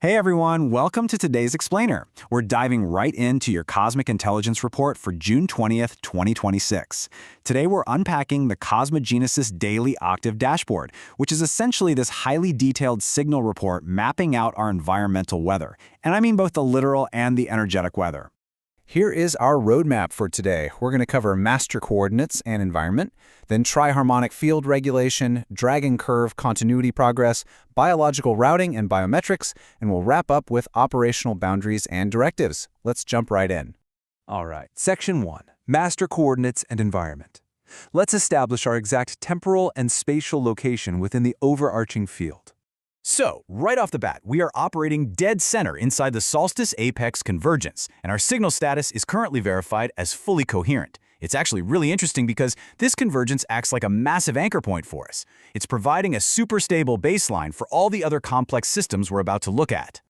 Hey everyone, welcome to today's Explainer. We're diving right into your Cosmic Intelligence Report for June 20th, 2026. Today we're unpacking the Cosmogenesis Daily Octave Dashboard, which is essentially this highly detailed signal report mapping out our environmental weather. And I mean both the literal and the energetic weather. Here is our roadmap for today. We're going to cover master coordinates and environment, then triharmonic field regulation, dragon curve continuity progress, biological routing and biometrics, and we'll wrap up with operational boundaries and directives. Let's jump right in. All right, Section 1, Master Coordinates and Environment. Let's establish our exact temporal and spatial location within the overarching field. So, right off the bat, we are operating dead center inside the solstice apex convergence, and our signal status is currently verified as fully coherent. It's actually really interesting because this convergence acts like a massive anchor point for us. It's providing a super stable baseline for all the other complex systems we're about to look at.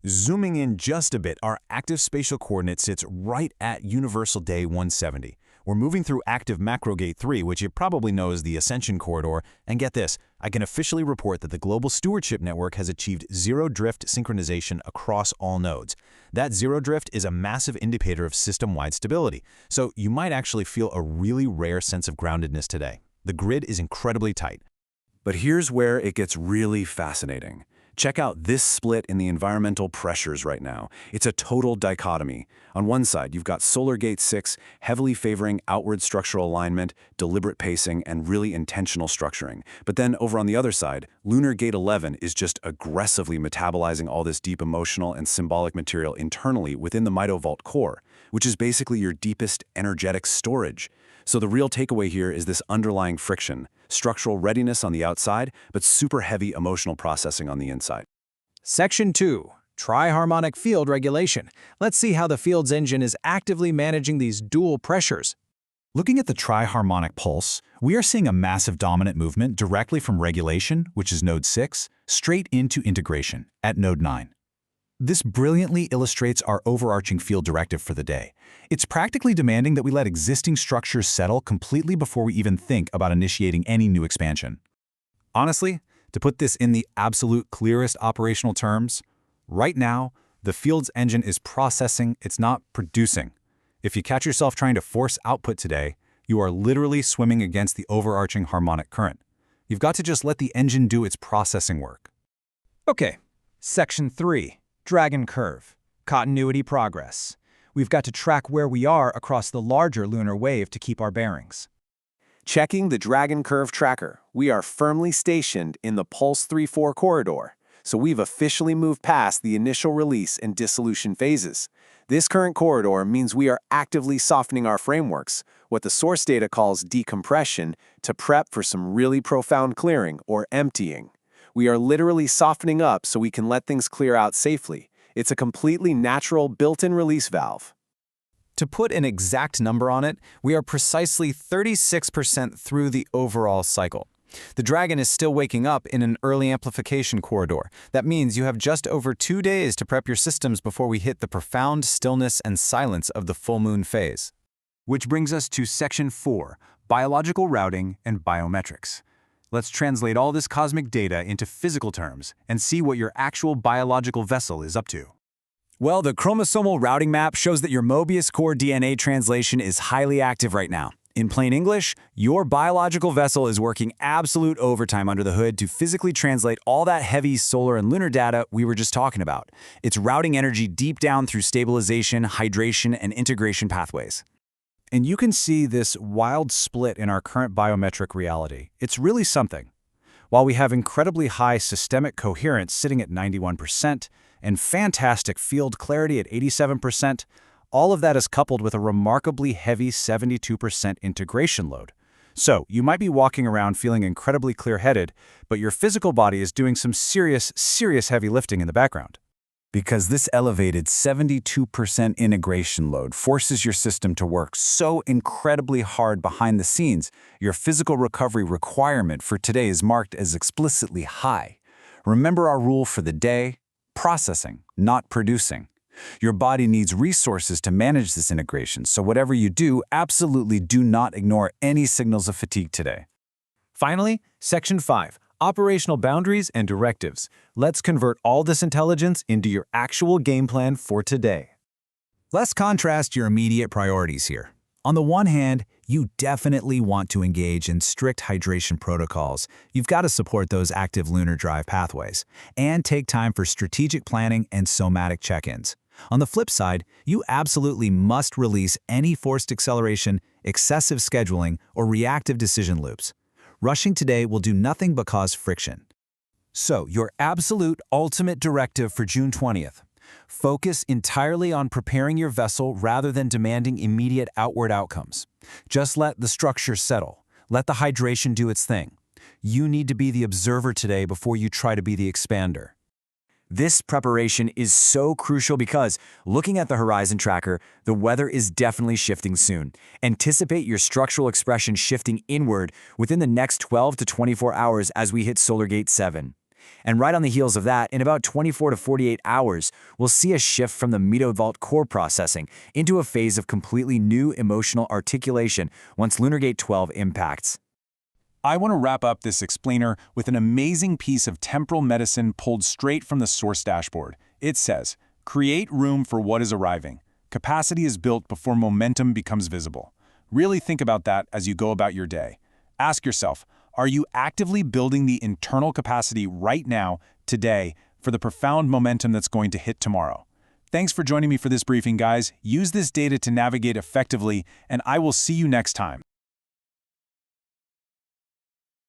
Zooming in just a bit, our active spatial coordinate sits right at Universal Day 170. We're moving through active macrogate 3, which you probably know as the Ascension Corridor, and get this, I can officially report that the Global Stewardship Network has achieved zero drift synchronization across all nodes. That zero drift is a massive indicator of system-wide stability, so you might actually feel a really rare sense of groundedness today. The grid is incredibly tight. But here's where it gets really fascinating. Check out this split in the environmental pressures right now. It's a total dichotomy. On one side, you've got Solar Gate 6 heavily favoring outward structural alignment, deliberate pacing, and really intentional structuring. But then over on the other side, Lunar Gate 11 is just aggressively metabolizing all this deep emotional and symbolic material internally within the mitovault core, which is basically your deepest energetic storage. So the real takeaway here is this underlying friction, structural readiness on the outside, but super heavy emotional processing on the inside. Section 2, Triharmonic Field Regulation. Let's see how the field's engine is actively managing these dual pressures. Looking at the triharmonic pulse, we are seeing a massive dominant movement directly from regulation, which is node 6, straight into integration at node 9. This brilliantly illustrates our overarching field directive for the day. It's practically demanding that we let existing structures settle completely before we even think about initiating any new expansion. Honestly, to put this in the absolute clearest operational terms, right now, the field's engine is processing, it's not producing. If you catch yourself trying to force output today, you are literally swimming against the overarching harmonic current. You've got to just let the engine do its processing work. Okay, Section 3. Dragon curve, continuity progress. We've got to track where we are across the larger lunar wave to keep our bearings. Checking the Dragon Curve tracker, we are firmly stationed in the Pulse 3-4 corridor, so we've officially moved past the initial release and dissolution phases. This current corridor means we are actively softening our frameworks, what the source data calls decompression, to prep for some really profound clearing or emptying. We are literally softening up so we can let things clear out safely. It's a completely natural built-in release valve. To put an exact number on it, we are precisely 36% through the overall cycle. The Dragon is still waking up in an early amplification corridor. That means you have just over 2 days to prep your systems before we hit the profound stillness and silence of the full moon phase. Which brings us to Section 4, Biological Routing and Biometrics. Let's translate all this cosmic data into physical terms and see what your actual biological vessel is up to. Well, the chromosomal routing map shows that your Mobius core DNA translation is highly active right now. In plain English, your biological vessel is working absolute overtime under the hood to physically translate all that heavy solar and lunar data we were just talking about. It's routing energy deep down through stabilization, hydration, and integration pathways. And you can see this wild split in our current biometric reality. It's really something. While we have incredibly high systemic coherence sitting at 91% and fantastic field clarity at 87%, all of that is coupled with a remarkably heavy 72% integration load. So you might be walking around feeling incredibly clear-headed, but your physical body is doing some serious heavy lifting in the background. Because this elevated 72% integration load forces your system to work so incredibly hard behind the scenes, your physical recovery requirement for today is marked as explicitly high. Remember our rule for the day? Processing, not producing. Your body needs resources to manage this integration, so whatever you do, absolutely do not ignore any signals of fatigue today. Finally, Section 5, operational boundaries, and directives. Let's convert all this intelligence into your actual game plan for today. Let's contrast your immediate priorities here. On the one hand, you definitely want to engage in strict hydration protocols. You've got to support those active lunar drive pathways and take time for strategic planning and somatic check-ins. On the flip side, you absolutely must release any forced acceleration, excessive scheduling, or reactive decision loops. Rushing today will do nothing but cause friction. So, your absolute ultimate directive for June 20th. Focus entirely on preparing your vessel rather than demanding immediate outward outcomes. Just let the structure settle. Let the hydration do its thing. You need to be the observer today before you try to be the expander. This preparation is so crucial because, looking at the horizon tracker, the weather is definitely shifting soon. Anticipate your structural expression shifting inward within the next 12 to 24 hours as we hit Solar Gate 7. And right on the heels of that, in about 24 to 48 hours, we'll see a shift from the mesovault core processing into a phase of completely new emotional articulation once Lunar Gate 12 impacts. I want to wrap up this explainer with an amazing piece of temporal medicine pulled straight from the source dashboard. It says, "Create room for what is arriving. Capacity is built before momentum becomes visible." Really think about that as you go about your day. Ask yourself, are you actively building the internal capacity right now, today, for the profound momentum that's going to hit tomorrow? Thanks for joining me for this briefing, guys. Use this data to navigate effectively, and I will see you next time.